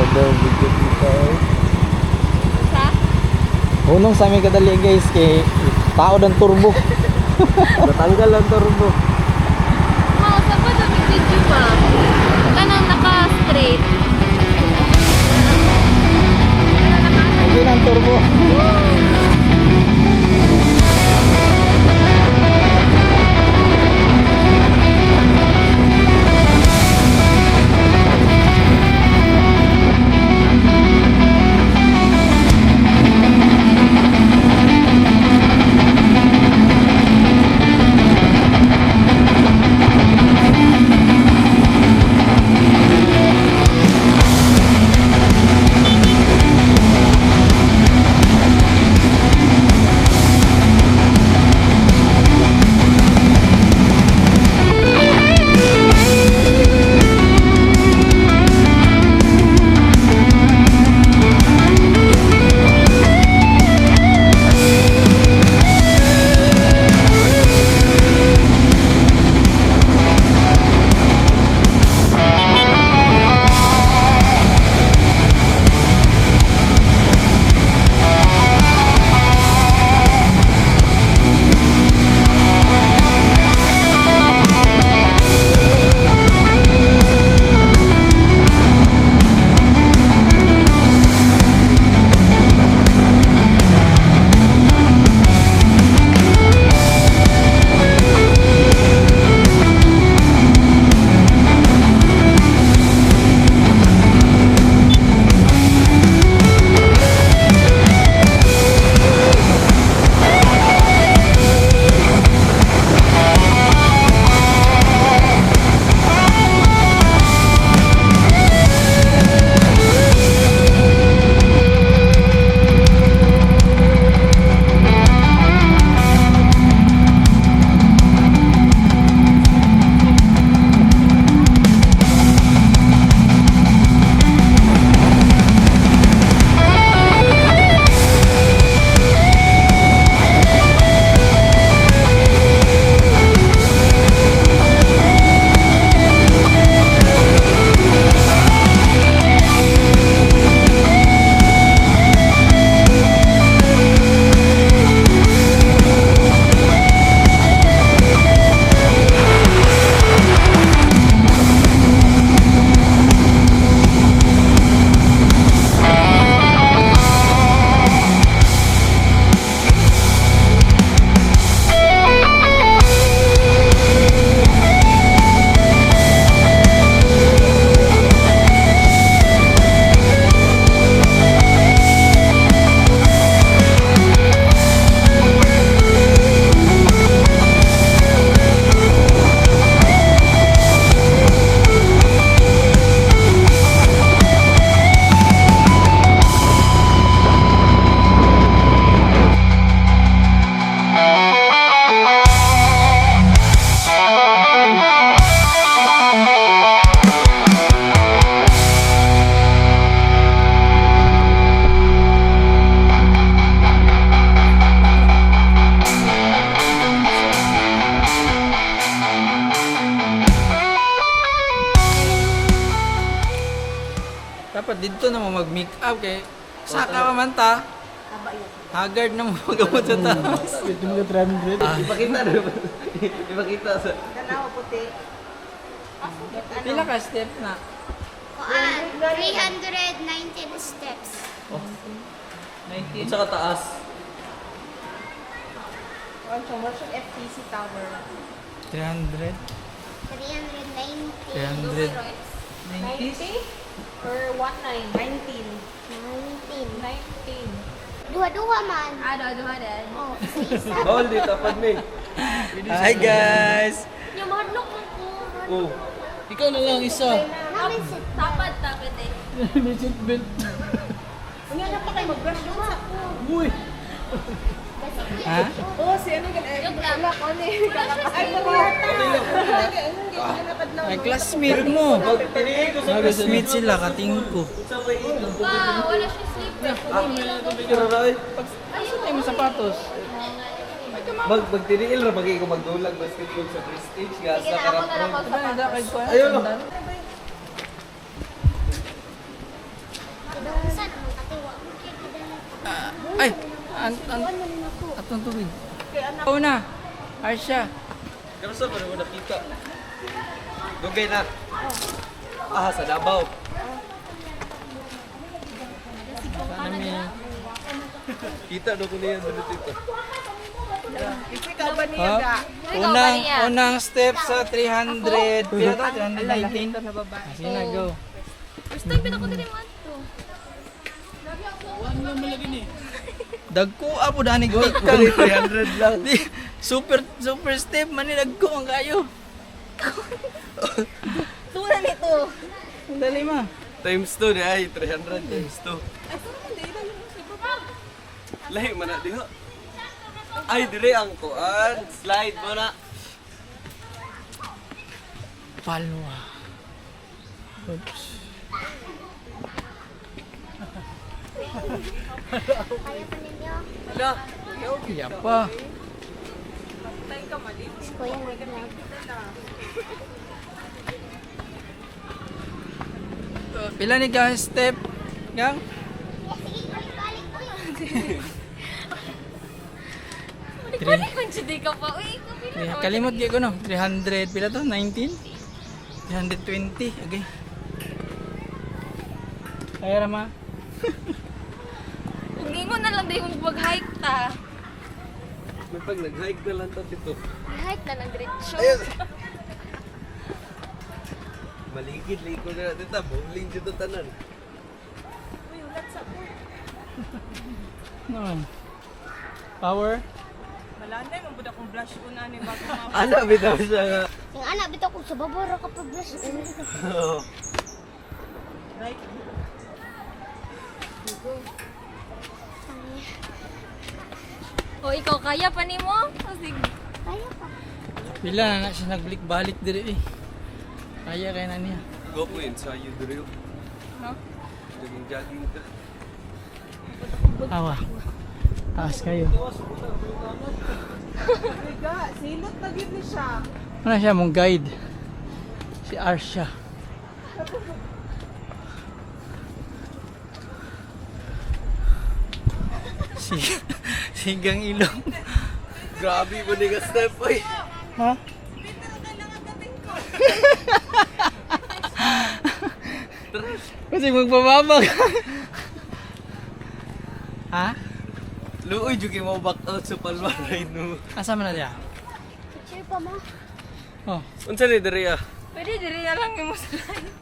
Order video dito. Sa? Unong sa aming kadali guys kay tao ng turbo. Natanggal ang turbo. Oo, sa pa dami video pa. Kanang naka-straight. Hindi ng turbo. Dapat dito na mo mag-make up kay saka man ta. Haggard na mo magamot sa taas. Ito mga 300. Ipakita na. Ipakita sa... Tanaw puti. Pila ka step na? 319 steps. Kung sa kataas. What's yung FTC Tower? 300. 390. 300. 90? Or 19? 19. 19. Duha-duha man. Duha din. Oh, isa-isa. Bawal dito, tapad me. Hi guys. Yung mahadlok mo ko. Oh. Ikaw na lang isa. Namin si Tapad eh. May seatbelt. Ang nga pa kayo mag-brush doon sa ko. Uy. Ha? Oo, si ano ganun. Yung lang. Ay, Ay, classmate mo. Pagpiliin ko sa Classmate sila, katingko. Wow, wala siya slipper. Ayun tayo mo sapatos. Magtiriil ra bagay ko magdulag basketball sa Prestige gas Sige sa na, ako na lang Karapon. pagsapatos. Ayun. atong tubig. Una, Arsha. Kamusta pa naman nakita? Dugay na. Ah, sa Davao. Sana may... Kita do ko niya dito dito. Unang step sa 300. Pila to? 319? Sige na, go. First time pinako din mo ato. Dagko apo danig tik ka. 300 lang. Super step man ni dagko ang kayo. Tuna nito. Ang dali ma. Times 2 di ay 300 times 2. Lahi man na diha. Ay dire ang kuan, slide mo na. Palwa. Oops. Kaya pa ninyo. Ala. Kaya pa. Si Kuya nag-vlog. Pila ni ka step? Gang? Balik man siya di ka pa. Uy, kapila naman. Kalimot gyud ko no. 300 pila to? 19? 320. Okay. Kaya ra ma. Hindi mo na lang din mag-hike ta. May pag nag-hike na lang to dito. Hike na ng diretso. Ayun. Maligid liko na dito, bowling dito tanan. Naman. Power. Malanday, mabud akong blush ko na ni bago mga Ana bitaw siya nga. Yung anak, bitaw ko sa babara kapag blush. right. O ikaw, kaya pa ni mo? Sige. Kaya pa. Pila na siya nagbalik-balik dire eh. Kaya kaya na niya. Go po yun sa you dito. No? Jogging ka. Awa. Taas kayo. Riga, silot na gid ni siya. Ano siya mong guide? Si Arsha. Si Sigang ilong. Grabe mo ni ka step ay. Ha? Kasi magpababa ka. Ha? Luoy jugi mo back out sa Palma ride mo. Asa man na diya? Picture pa mo. Oh. Unsa ni diri ah? Pwede, diri na lang yung slide.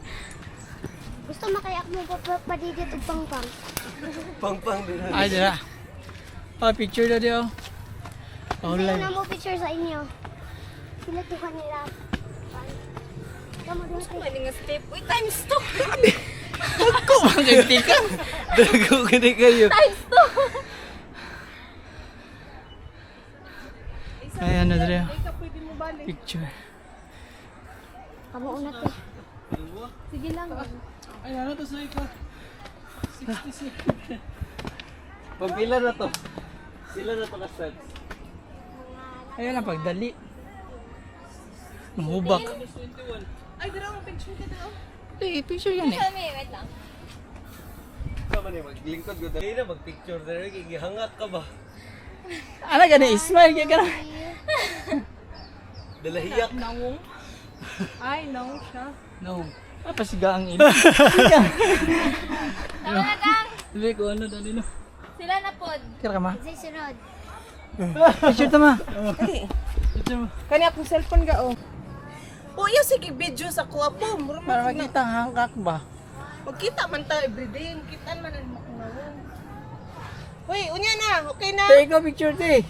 Gusto makayak mo padidit og pangpang. Pang diri. Ay dira. Pa picture na diyo. Sino Online. na mo picture sa inyo? Sila tuhan nila. Kamu doon Ano nga step? Uy, times 2! Ko man kay tika. Dago kini kayo. Times 2! Ay ano dira. Ika pwede mo balik. Picture. Kamu una te. Sige lang. Ay ano to sa ika? Pagpila na to. Sila na to ka steps. Ayun na pagdali. Mahubak. Ay, dira mo picture ka daw. Eh, picture yan eh. Kami, wait lang. Sama ni maglingkod ko dali na mag-picture diri kay gihangat ka ba? Ano gani? Smile kaya ka na. Dalahiyak. Nawong. Ay, nawong siya. No. Ah, pasiga ang ilo. Tama na gang! Sabi ko ano dali no. Sila na pod. Kira ka ma. Sa sunod. Picture ta ma. Picture mo. Kani akong cellphone ga oh. O iya sige video sa kuha po. Mura Para man makita ang hangkak ba? Magkita man ta everyday, kita man ang nawong. Hoy, unya na, okay na. Te, ikaw picture te.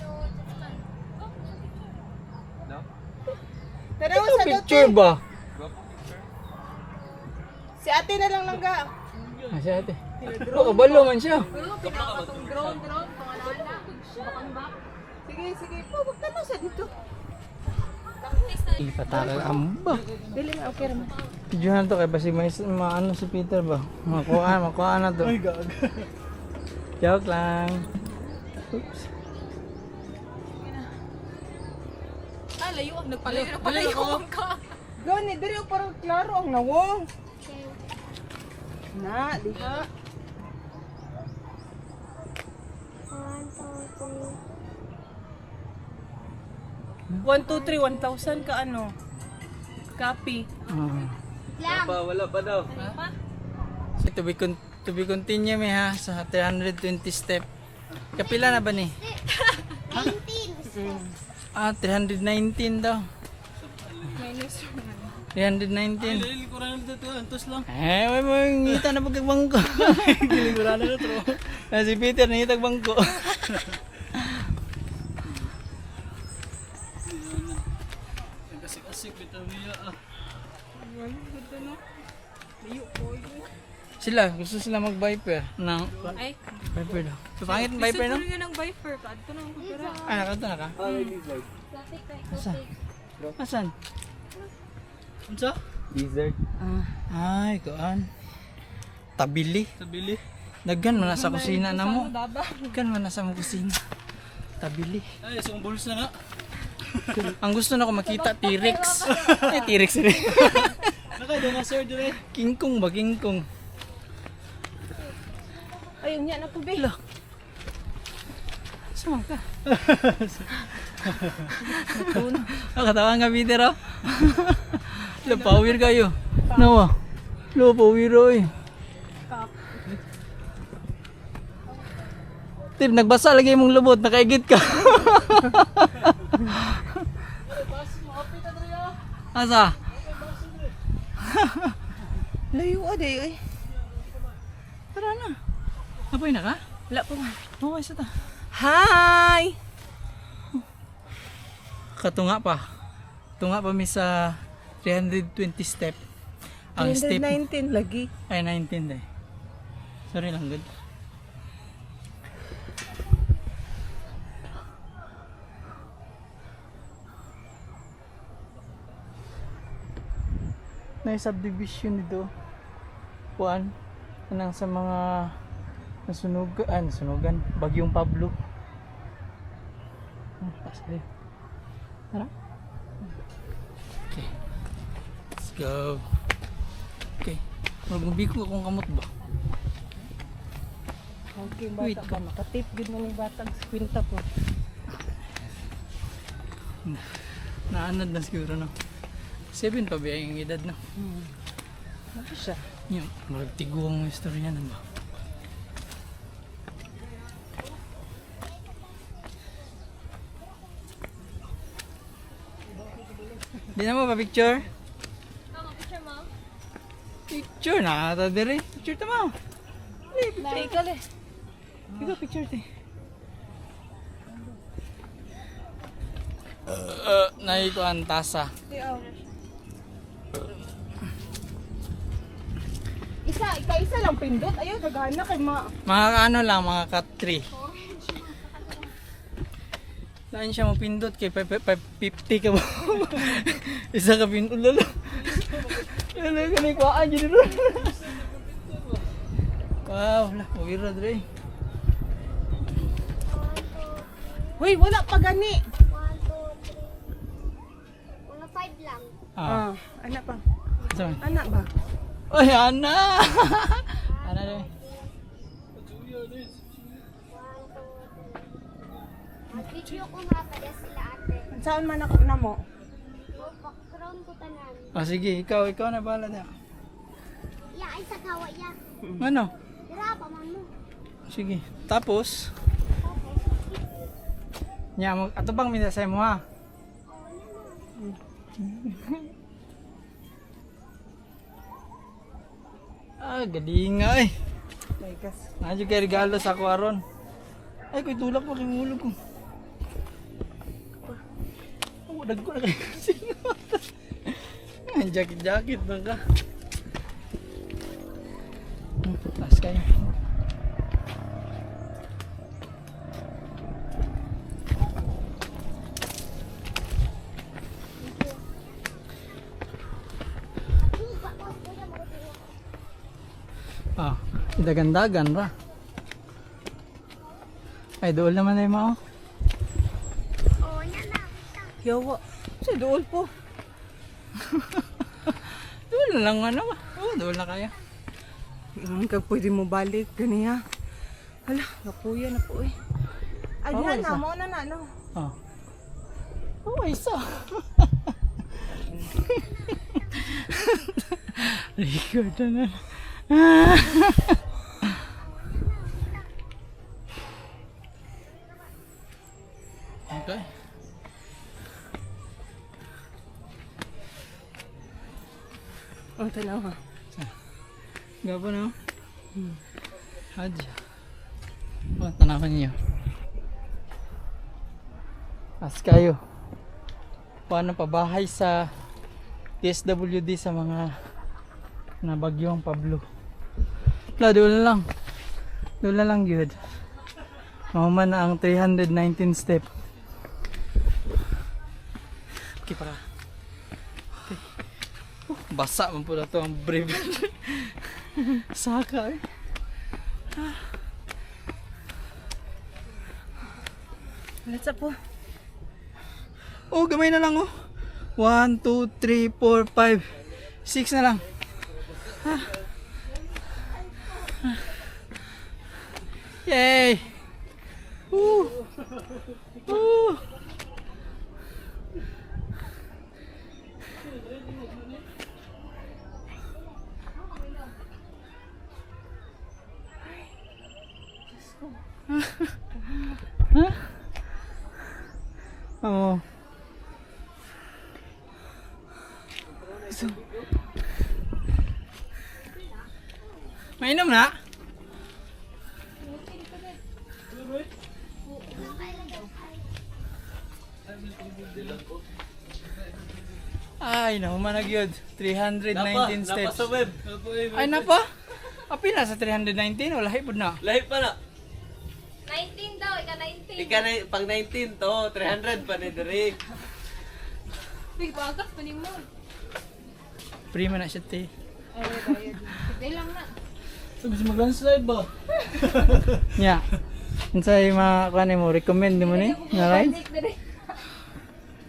Tara Ikaw sa picture dote. ba? Si ate na lang langga. Ah, siya ate. Oh, kabalo man siya. Sige, sige po, magtanong sa dito. Ipatakal amba. Dili na okay ra man. Videohan to kay basi may maano si Peter ba? Makuha na to. Ay gag. Joke lang. Oops. Ah, layo ang nagpalayo ka. Gani, diri og parang klaro ang nawong. Na, diha. 1, 2, 3. 1, 2, 3, 1,000 ka ano? Copy. Lang. Wala pa daw. So, to be continue may ha sa 320 step. Kapila na ba ni? 19. 319 daw. Minus 319. Dili ko rin dito, antos lang. May mga ngita na pagkagbangko. Giligurado na to. Si Peter nangitag bangko. Asik-asik bitaw niya ah. Sila, gusto sila mag-viper. Nang Ay, viper daw. So, pangit ang viper no? nga ng Viper. Kadto na ang kupira. Nakato na ka? Plastic kay Asan? Asan? Unsa? Lizard. Ay, kuan. Tabili. Tabili. Daggan man na sa kusina na mo. Daggan man na sa mo kusina. Tabili. Ay, isang bulls na nga. Ang gusto na ko makita, T-Rex. T-Rex rin. Naka-dinosaur dire. King Kong ba? King Kong. Ayun yan ako be. Saan ka? Katawa nga Peter oh. Lapawir kayo. Nawa. Lapawir oy. Tip, nagbasa lagi mong lubot, nakaigit ka. Asa? Layo ade ay. Tara na. Apoy na ka? Wala pa man. Oo, isa ta. Hi! Katunga pa. Tunga pa mi sa 320 step. Ang step 119 lagi. ay 19 eh. Sorry lang, good. Na subdivision nito. Kuan kanang sa mga nasunugan, Bagyong Pablo. Pasay. Tara. Okay. Let's go. Okay. Magbubi ko akong kamot ba? Okay, Wait bata ba? Makatip gud man yung batag sa kwinta ko. Naanad na siguro no. 7 pa ba yung edad no? Ano siya? Yung magtiguang istorya na ba? Di na mo pa picture? Picture mo? Picture na ata dire. Picture ta mo. Ikaw le. Ikaw picture te. Naiko ang tasa. Isa lang pindot. Ayaw, gagana kay Mga ano lang, mga cut 3. Saan siya mapindot kay 550 ka ba? Isa ka pindot lalo. Lalo ka na ikuhaan dyan rin. Wow, wala, mawira dre. Hoy, wala pa gani. 1, 2, 3. Mga 5 lang. Anak pa. Saan? Anak ba? Oy, Ana! Ana dre. 1, 2, 3. Mag-video ko nga pala sila ate. Saan man ako na mo? Crown ko tanan. Sige, ikaw na bahala na. Ya, ay sa kawa ya. Ano? Dira pa man mo. Sige. Tapos, nya mo ato bang minasay mo ha? Gadinga eh. My gosh. Nandiyo kay regalo sa ako aron. Ay, ko'y tulak mo kay mulog ko. Oh, dagko na kayo. Ang jacket na ka. Taas kayo. Dagan-dagan ra. Ay, dool naman na yung mao. Oh, yan na. Yawa. Sa dool po. Dool na lang ano ba? Oo, dool na kaya. Kag pwede mo balik. Ganiya. Hala, napuya na po eh. Ayan isa. na, mo na no. Oh. Oh, isa. Record na. Okay. Ang tanaw ha. Gabo na. Hadya. Oh, tanawan niyo. As kayo. Paano pabahay sa DSWD sa mga nabagyong Pablo. Doon lang. Doon lang good. Mahuman na ang 319 step. Okay pa ka. Okay. Basa man po na to ang brave. Saka eh. Let's up po. Oh, gamay na lang oh. 1, 2, 3, 4, 5, 6 na lang. Yay! Woo! Woo! Huh? Oo. So, mainom na? Ay, nahumanag yun. 319 steps. Napa sa web. Ay, napa? Api na sa 319? Wala hipod na. Lahi pa na. 19 daw, ika 19. Ika na, pang 19 to, 300 pa ni Dere. Uy, bagas pa ni mo. Free man na siya, te. Hindi lang na. Sabi sa mag-landslide ba? Yeah. Unsay mga kuan mo recommend mo ni na ride?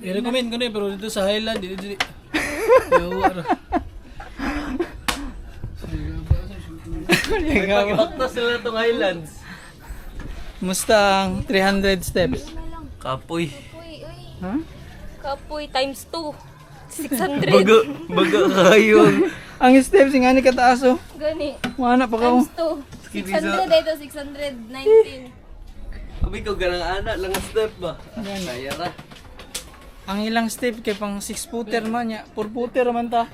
I-recommend ko na pero dito sa Highland, dito. Pagibakta sila itong Highlands. Musta ang 300 steps? Kapoy. Uy, uy. Ha? Kapoy times 2. 600. Baga kayo. Ang steps nga ni kataas oh. Gani. Mana pa ka oh. Times 2. 600 dito, 619. Abi ko ganang anak lang ang step ba? Kaya ra. Ang ilang step kay pang 6 footer man ya. 4 footer man ta.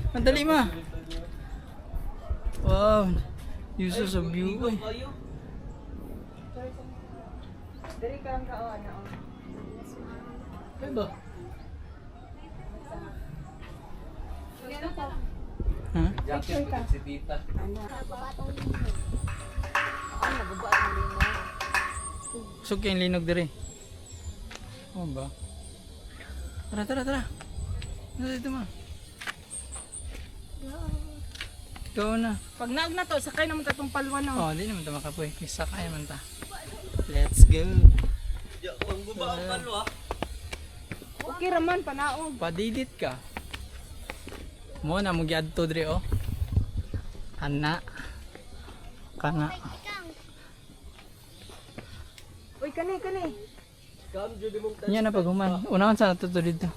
Madali ma. Wow. Uses of view. Oy. Diri ka lang kao ana. Diba? Ha? Jacket ko si tita. Sug kay linog dire. Oh ba? Tara tara tara. Ano dito ma? Go na. Pag naag na to, sakay naman ta tong palwa na. Oh, di naman ta makapoy. Isa kaya man ta. Let's go. Ya, ang guba ang palo ah. Okay raman panaog. Padidit ka. Mo na mo giadto dire oh. Ana. Kana. Uy, kani. Kam jud mong Nya na paghuman. Unahan sa nato dito.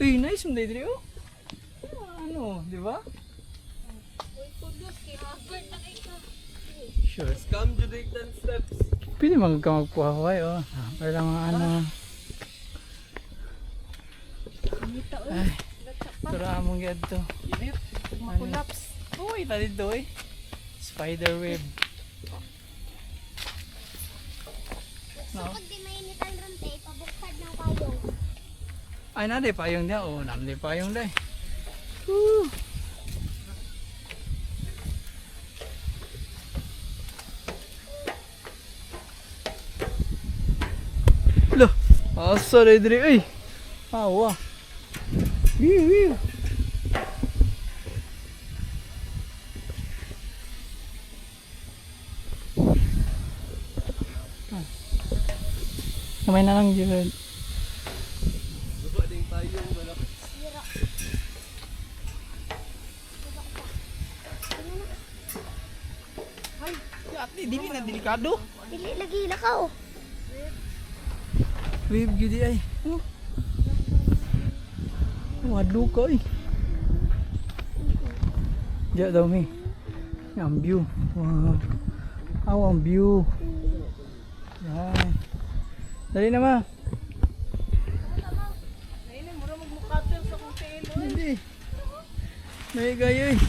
Uy, nice mo dire oh. Ano, di ba? Sure. Kam jud 10 steps. Pwede magpuhaway oh. Para mga ano. Ay. Tura among gadto. Makulaps. Uy, tadi dito eh. Spider web. No. Pag di mainitan ron te, pabuktad ng payong. Ay, nade payong dia. Oh, nade payong day. Woo. Loh, asa rin diri ay. Awa. Wiu. Kamay na lang dyan. Guba ding payong wala. dili na delikado. Dili lagi lakaw. Wave gyud di ay. Oh. Wadu ko ay. Diya daw mi. Ang view. Wow. Aw ang view. Yan. Dali na ma. Ayun, mura magmukater sa kong tail. Hindi. May gayo eh.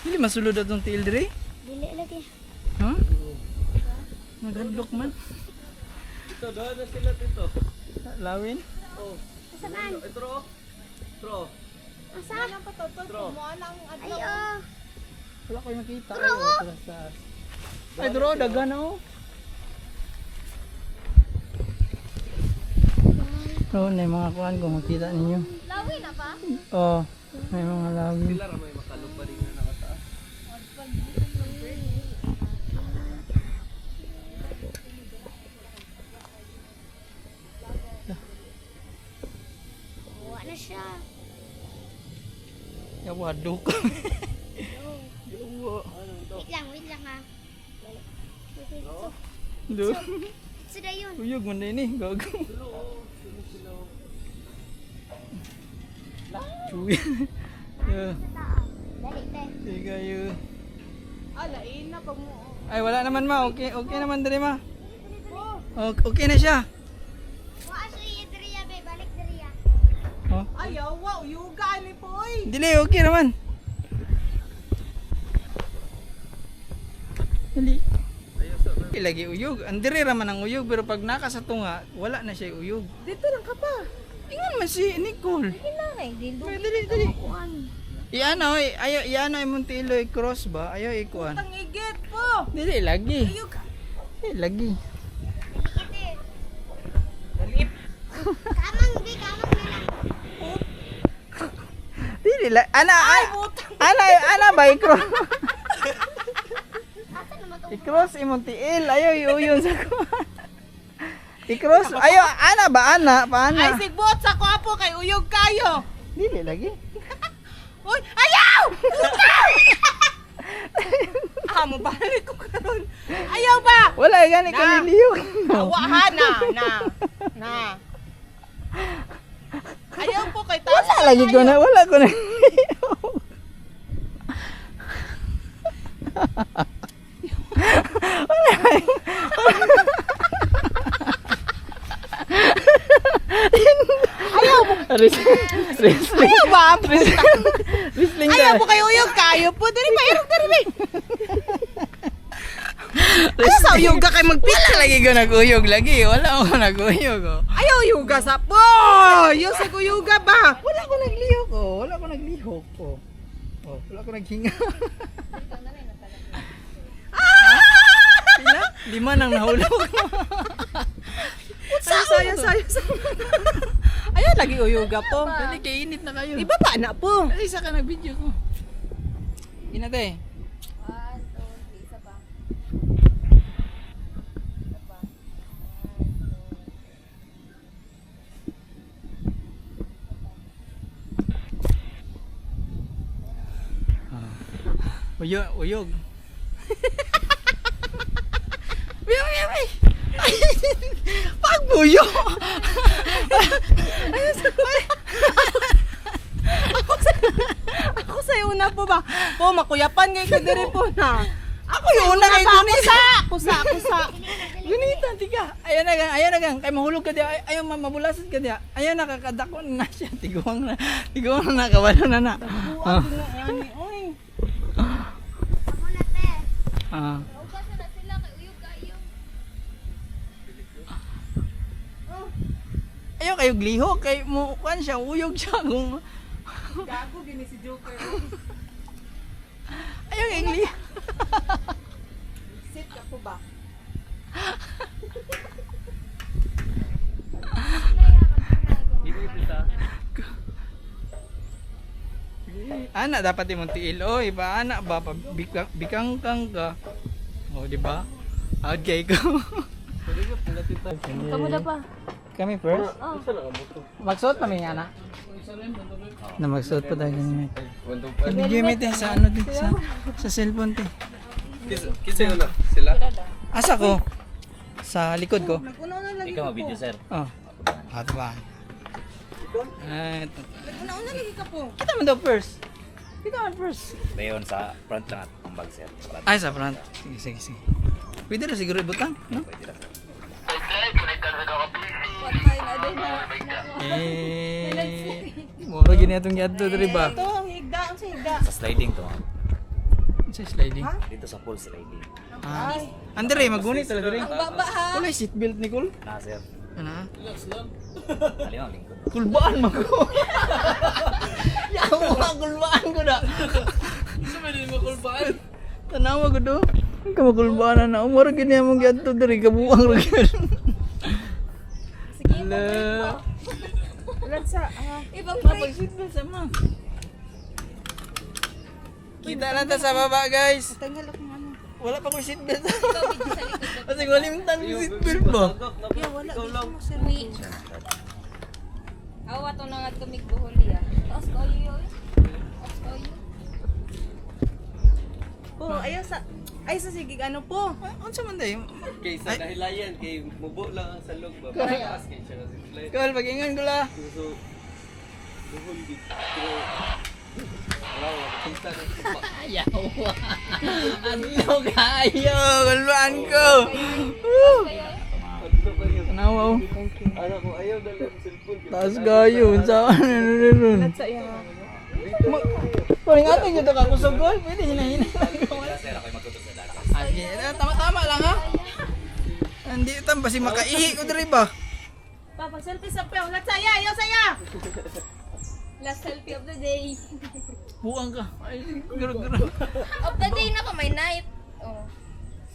Dili masulod atong tiil dire. Dili lagi. Ha? Nag-handlock man. Ito, doon na sila dito. Lawin. Asa man? Tro. Tro. Asa? Ano pa to? Kumuha ng Ay oh. Wala ko yung makita. Ay, wala sa taas. Ay, duro, dagan na oh. Oo, na yung mga kuhan kung makita ninyo. Lawi na pa? Oo, may mga lawin. Sila ra may makalog pa rin na nakataas. Buwa na siya. Yawadok. Wait lang ha. Do. Sudah yun. Uyog man din eh, gago. Chuy. Yeah. Dali te. Tiga yun. alain na pag mo. Ay, wala naman ma. Okay, okay naman dali ma. Okay na siya. Wa siya diriya be, balik diriya. Oh. Ayaw, wow, yuga ni Poy. Dili, okay naman. Dali. Lagi uyog. Andire raman ang uyog pero pag naka sa tunga, wala na siya uyog. Dito lang ka pa. Ingon man si Nicole. Kinangay, din Pero dali. Iano, ayo iano imong tilo i-cross ba? Ayo ikuan. Ang igit po. Dili lagi. Yuga. Dili lagi. Ite. Dalip. Kamang be, kamang na lang. Dili la ana ba i-cross? Asa naman to? I-cross imong tiil. Ayo iuyon sa kuan. I-cross. Ayo ana ba ana? Paana? Ay, sigbot sa kwapo kay uyog kayo. Dili lagi. Uy, ayaw! Mo balik ko karon. Ayaw ba? Wala gani Na. kaliliyog. Awahan na. Ayaw po kay taas. Wala lagi ko na, wala ko na. Ayaw mo. Wrestling. Ayaw ba? Wrestling Ayaw ka. po kay uyog kayo po. Dali pa, irog dali. Ayaw sa uyog ka kay magpit. Wala lagi ko nag-uyog lagi. Wala ako nag-uyog. Oh. Ayaw yuga sa po. Yung sa kuyuga ba? Wala ko naglihok. Oh. Wala ko naglihok. Oh. Oh, wala ko naghinga. Pila? 5 nang nahulog. Sayo. Ayaw lagi uyuga po. Dali kay init na kayo. Iba pa na po. Dali isa ka nag-video ko. Inate. 1, 2, 3, isa pa. Uyog. Uyog. Pagbuyo. Ako sa una po ba? Po, makuyapan ngayon ka diri po na. Ako yung una kay Gunita. Kusa. Gunita, tiga. Ayan na gang. Kay mahulog ka diya. Ayaw mabulasan ka diya. Ayaw nakakadakon na siya. Tiguang na. Kawalo na na. Ah. Uy. Amo na te. Ah. Ugas na sila kay uyog kayo. Ayaw kayo gliho. Kay mo kuan siya. Uyog siya. Kung... Gago gini si Joker. Ayaw kayo gliho. Sit ka po ba? Ana dapat imong tiil. Oy, ba ana ba bikang kang ka. Oh, di ba? Out kay ko. Kamu na pa. Kami first. Magsuot kami nga na. Na magsuot pa tayo ganyan. Video mo sa ano din sa cellphone te. Kisay na sila. Asa ko? Sa likod ko. Nag-una-una lagi Ikaw ka video po. sir. Oh. Ato ba? Nag-una-una lagi ka po. Kita man daw first. Kita man first. Dayon sa front lang at ang bag sir. Ay, sa front. Sige, sige, sige. Pwede na siguro ibutang, no? Pwede lang sir. Patay na din na. Mura gini atong yadto diri ba? Ito, ang higda. Ang sa higda. Sa sliding to. Sa sliding. Dito sa pool sliding. Ah. Andre, magunit talaga diri. Ang baba ha. Wala seatbelt ni Kul. Na sir. Ana? Alin ang lingkod. Kulbaan man ko. Yawa, kulbaan ko na. Sa may din mo kulbaan. Tanawa ko do. Ang kamakulbaan na. Umara gini among yadto diri kabuang ra gyud. Sige, Ala. ulan sa. Ibang pag-seatbelt sama. Kita na ta sa baba, guys. Tanggal ako ng ano. Wala pa ko seatbelt. Kasi walimtan ko seatbelt ba? Yeah, wala. Dito mo sir. Uy. Awa to na nga tumig buholi ah. Taas ko yun. Taas ko yun. Oh, ay sa sige ano po. Unsa man day? Kay sa kahilayan, kay mubo lang ang salog ba? Pakas kay siya na sila. Kal pagingan ko la. So, buhol dito. Wala, kita na sipa. Ayaw. Ano kayo? Kulbaan ko. Ano ba yun? Tanawa oh. Ano ko, ayaw na lang cellphone. Taas kayo. Saan ano rin? Sa iya. Paring atin yung kakusog ko. Pwede hinahinay lang ko. Sir, ako'y magtutok sa dagat. Tama-tama lang ha. Hindi tam basi makaihi ko diri ba? Papa, selfie sa peo. Lat saya, ayaw saya. Last selfie of the day. Buang ka. Ay, garo-garo. Of the day na ko, may night. Oh.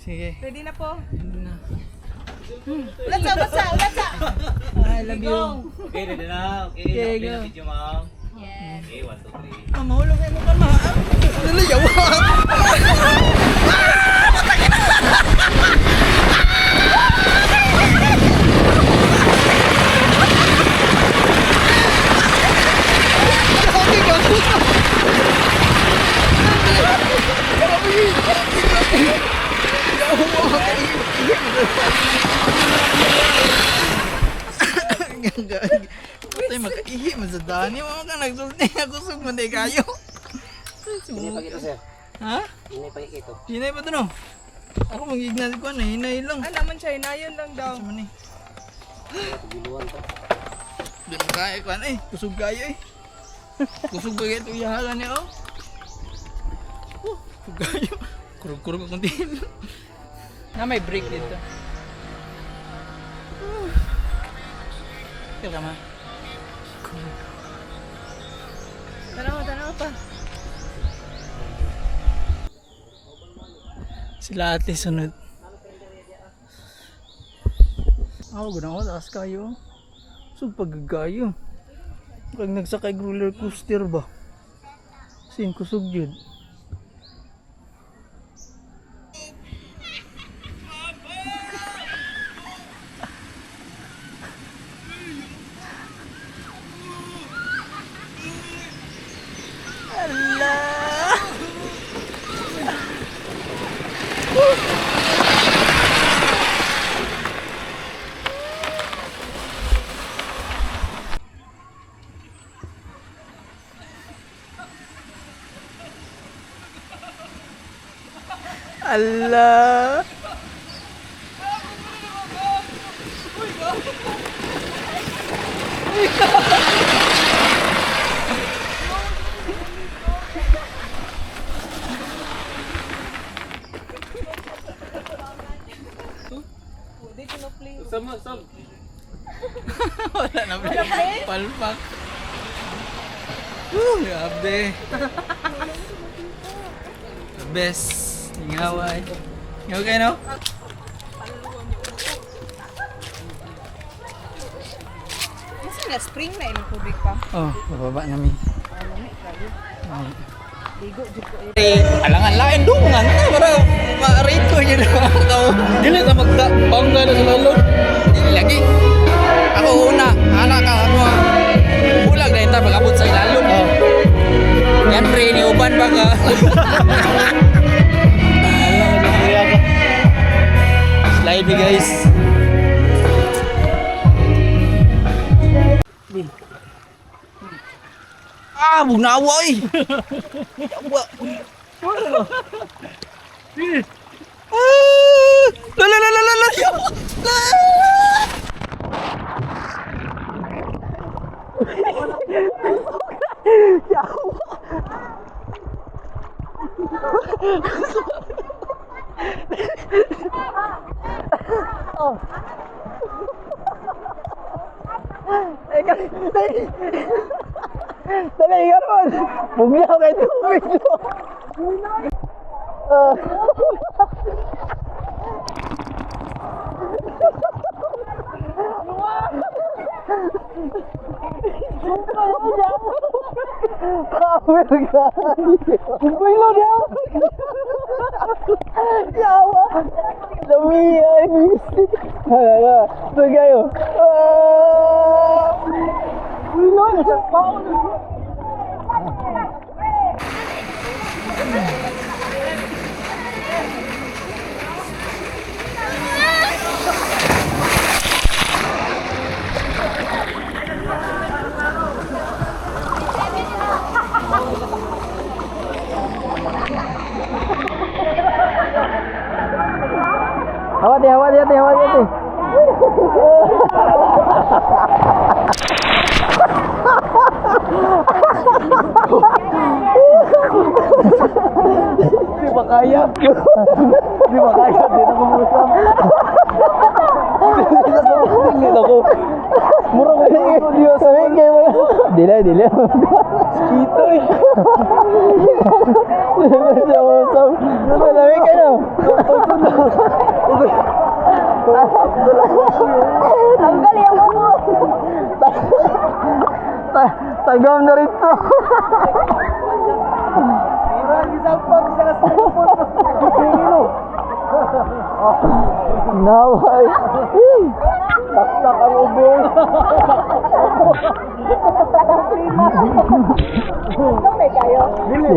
Sige. Ready na po. Hindi na. Ulat sa. I love you. Okay, ready na. Okay, Okay, okay, go. video ma'am. Yes. Okay, 1, 2, 3. Ah, mahulog kayo mo ka ma. Dali, yawa. Patay makaihi man sa dani mo ka nagsulti ako sug man day kayo. Hindi pa kita sir. Ha? Hindi pa kita. Hinay pa to no? Ako mag-ignal ko na hinay lang. Ah, naman siya. Inayon lang daw. Sa man eh. Giluan to. Di mo kaya ko eh. Kusog kayo eh. Kusog ba kayo itong ihalan niya oh. Kusog kayo. Kurog-kurog akong din. Na may break dito. Kaya ka ma. Tanaw pa. Sila ate sunod. Ako guna ko taas kayo. So pagagayo. Pag nagsakay roller coaster ba? Sin kusog jud. Allah. Allah. Sama. Wala na ba? Palpak. Grabe. The best. Ingaway. You okay no? Kasi na spring na yung tubig pa. Oh, bababa namin. Ligo, jud ko. Alangan lain dungan para ma-rito niyo na ako. Dili ta magpangga na sa lalo. Dili lagi. Ako una, anak ka ano. Bulag na ita pag-abot sa ilalom. Yan pre, ni uban ba ka? Ah, bugnawa oy. Yawa. La la la la la la. Yawa. Dali, ganon. Bugnaw kay tubig. Power ka. Bilo dia. Yawa. Demi ay mistik. Hala, tagayo. Bilo na sa power. Hawati. Di ba kaya? Di ba kaya? Di na kumusam. Di na ko. Mura ko yung audio sa kayo mo. Dila. Skito eh. Di na siya kumusam. Malamig ka na. Tanggal yung mo. Tagam na rito. Naway. Tak ang ubong. Kamay kayo. Dili.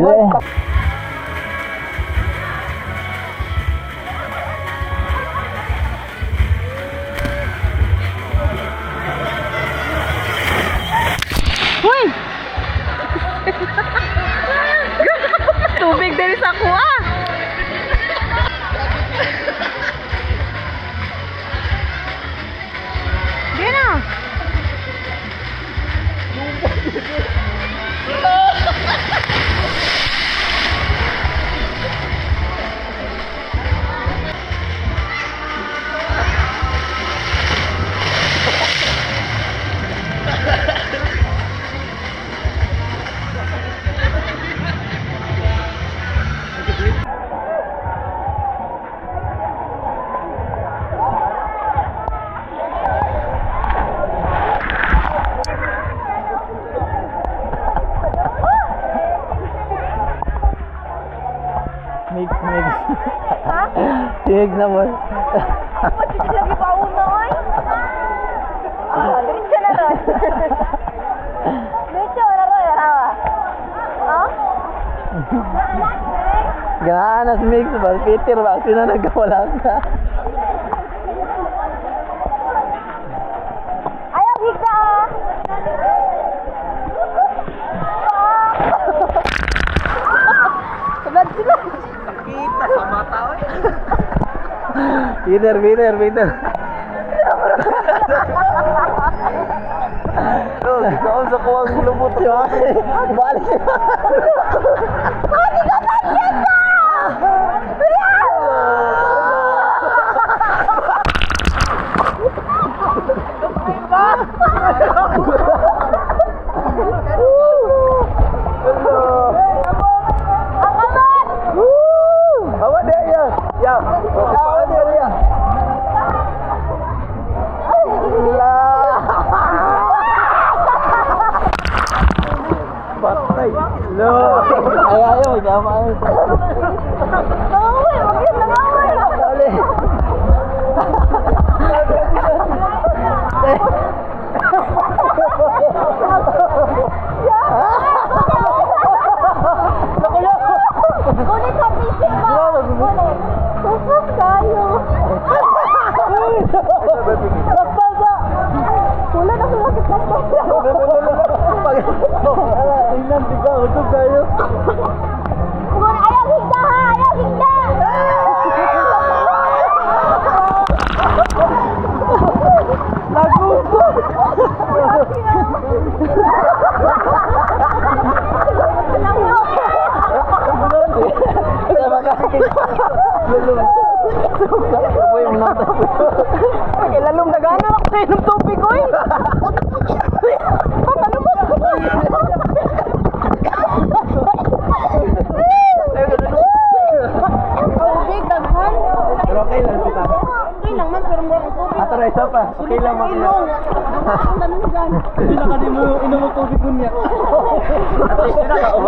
Tubig dari sa kuha. Di na. Mix. Mix na mo. Lagi pa una ay. Diretso na ron. Diretso na ron, rawa. Oh? Ganas mix ba? Peter ba? Sino nagkawala ka? Ayaw, higda. Sabad sila. Kita sa mata oy. Peter. Oh, ikaw sa kuwang lubot yo. Balik. Hawa dia ya. Ya. Hawa dia. Patay. Lo. Ayaw, jaman. Nangaway, wag yun, nangaway. Dali. Kulit sa pising ba? Kulit. Kusas kayo. Wala na sila sa Ikaw.